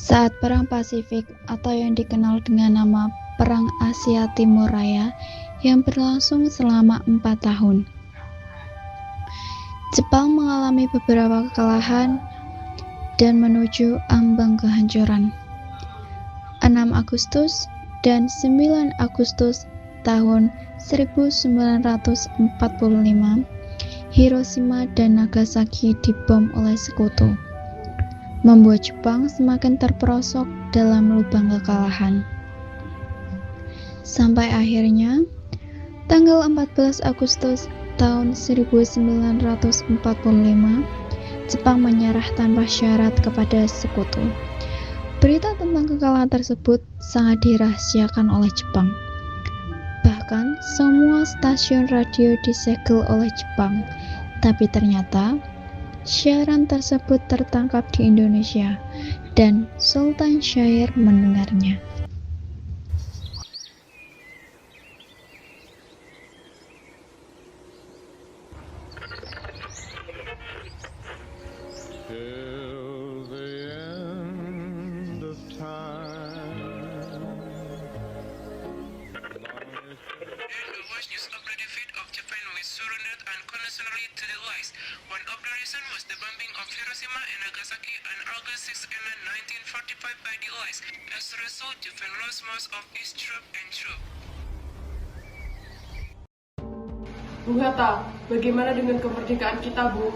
Saat Perang Pasifik atau yang dikenal dengan nama Perang Asia Timur Raya yang berlangsung selama 4 tahun. Jepang mengalami beberapa kekalahan dan menuju ambang kehancuran. 6 Agustus dan 9 Agustus tahun 1945, Hiroshima dan Nagasaki dibom oleh sekutu, membuat Jepang semakin terperosok dalam lubang kekalahan. Sampai akhirnya, tanggal 14 Agustus tahun 1945, Jepang menyerah tanpa syarat kepada sekutu. Berita tentang kekalahan tersebut sangat dirahasiakan oleh Jepang. Bahkan, semua stasiun radio disegel oleh Jepang. Tapi ternyata, siaran tersebut tertangkap di Indonesia, dan Sultan Syahrir mendengarnya. Till the end of time. And the worst news of the defeat of Japan was surrendered unconditionally to the Allies. One of the reasons was the bombing of Hiroshima and Nagasaki on August 6 and 1945 by the Allies. As a result, Japan lost most of its troops and troops. Bung Hatta, bagaimana dengan kemerdekaan kita, Bung?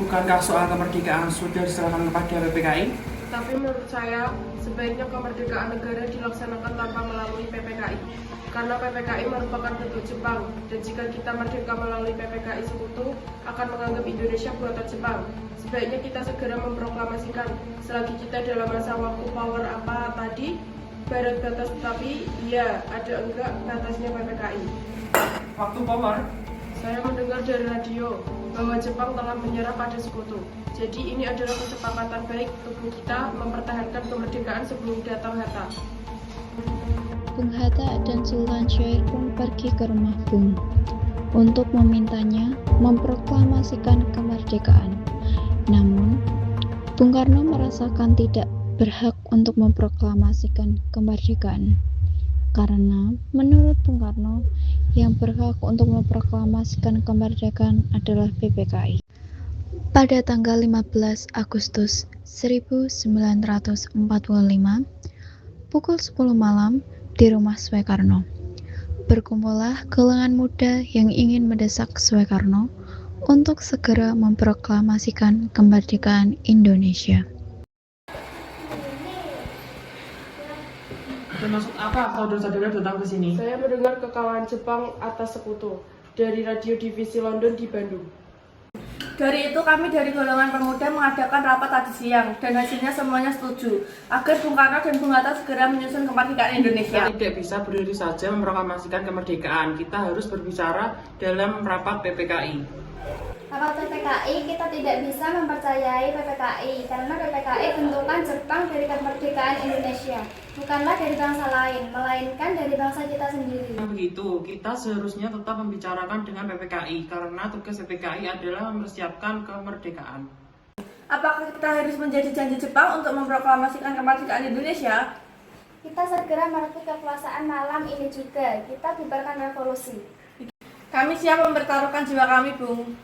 Bukankah soal kemerdekaan sudah diserahkan kepada PPKI? Tapi menurut saya, sebaiknya kemerdekaan negara dilaksanakan tanpa melalui PPKI. Karena PPKI merupakan bentuk Jepang, dan jika kita merdeka melalui PPKI sekutu, akan menganggap Indonesia buatan Jepang. Sebaiknya kita segera memproklamasikan, selagi kita dalam masa waktu power apa tadi, barat batas, tetapi ya, ada enggak batasnya PPKI. Waktu power, Saya mendengar dari radio bahwa Jepang telah menyerah pada sekutu. Jadi ini adalah kesepakatan baik tubuh kita mempertahankan kemerdekaan sebelum datang Hatta. Bung Hatta dan Sultan Syahrir pun pergi ke rumah Bung untuk memintanya memproklamasikan kemerdekaan. Namun, Bung Karno merasakan tidak berhak untuk memproklamasikan kemerdekaan. Karena menurut Bung Karno, yang berhak untuk memproklamasikan kemerdekaan adalah PPKI. Pada tanggal 15 Agustus 1945, pukul 10 malam di rumah Soekarno, berkumpullah kalangan muda yang ingin mendesak Soekarno untuk segera memproklamasikan kemerdekaan Indonesia. bermaksud apa saudara-saudara datang ke sini? Saya mendengar kekalahan Jepang atas sekutu dari radio divisi London di Bandung. Dari itu kami dari golongan pemuda mengadakan rapat tadi siang dan hasilnya semuanya setuju agar Bung Karno dan Bung Hatta segera menyusun kemerdekaan Indonesia. Kita tidak bisa berdiri saja memproklamasikan kemerdekaan. Kita harus berbicara dalam rapat PPKI. Rapat PPKI kita tidak bisa mempercayai PPKI karena PPKI bentukan Jepang dari kemerdekaan Indonesia, bukanlah dari bangsa lain, melainkan dari bangsa kita sendiri. Begitu, kita seharusnya tetap membicarakan dengan PPKI karena tugas PPKI adalah mempersiapkan kemerdekaan. Apakah kita harus menjadi janji Jepang untuk memproklamasikan kemerdekaan Indonesia? Kita segera merebut kekuasaan malam ini juga, kita bubarkan revolusi. Kami siap mempertaruhkan jiwa kami, Bung.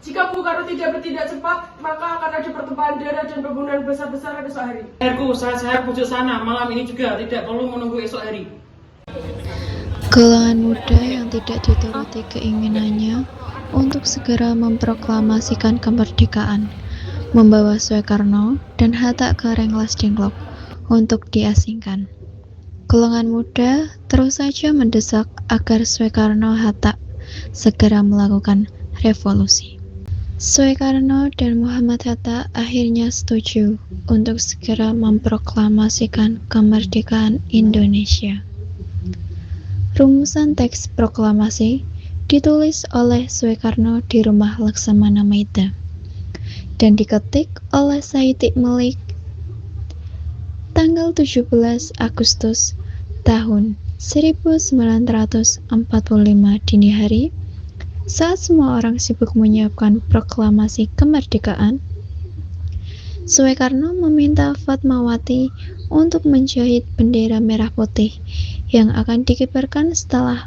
Jika Bung Karno tidak bertindak cepat, maka akan ada pertumpahan darah dan pembunuhan besar-besaran esok hari. Herku, saya pujuk sana malam ini juga, tidak perlu menunggu esok hari. Kalangan muda yang tidak dituruti keinginannya untuk segera memproklamasikan kemerdekaan, membawa Soekarno dan Hatta ke Rengas Dengklok untuk diasingkan. Kalangan muda terus saja mendesak agar Soekarno-Hatta segera melakukan revolusi. Soekarno dan Muhammad Hatta akhirnya setuju untuk segera memproklamasikan kemerdekaan Indonesia. Rumusan teks proklamasi ditulis oleh Soekarno di rumah Laksamana Maida dan diketik oleh Saitik Melik tanggal 17 Agustus tahun 1945 dini hari Saat semua orang sibuk menyiapkan proklamasi kemerdekaan, Soekarno meminta Fatmawati untuk menjahit bendera merah putih yang akan dikibarkan setelah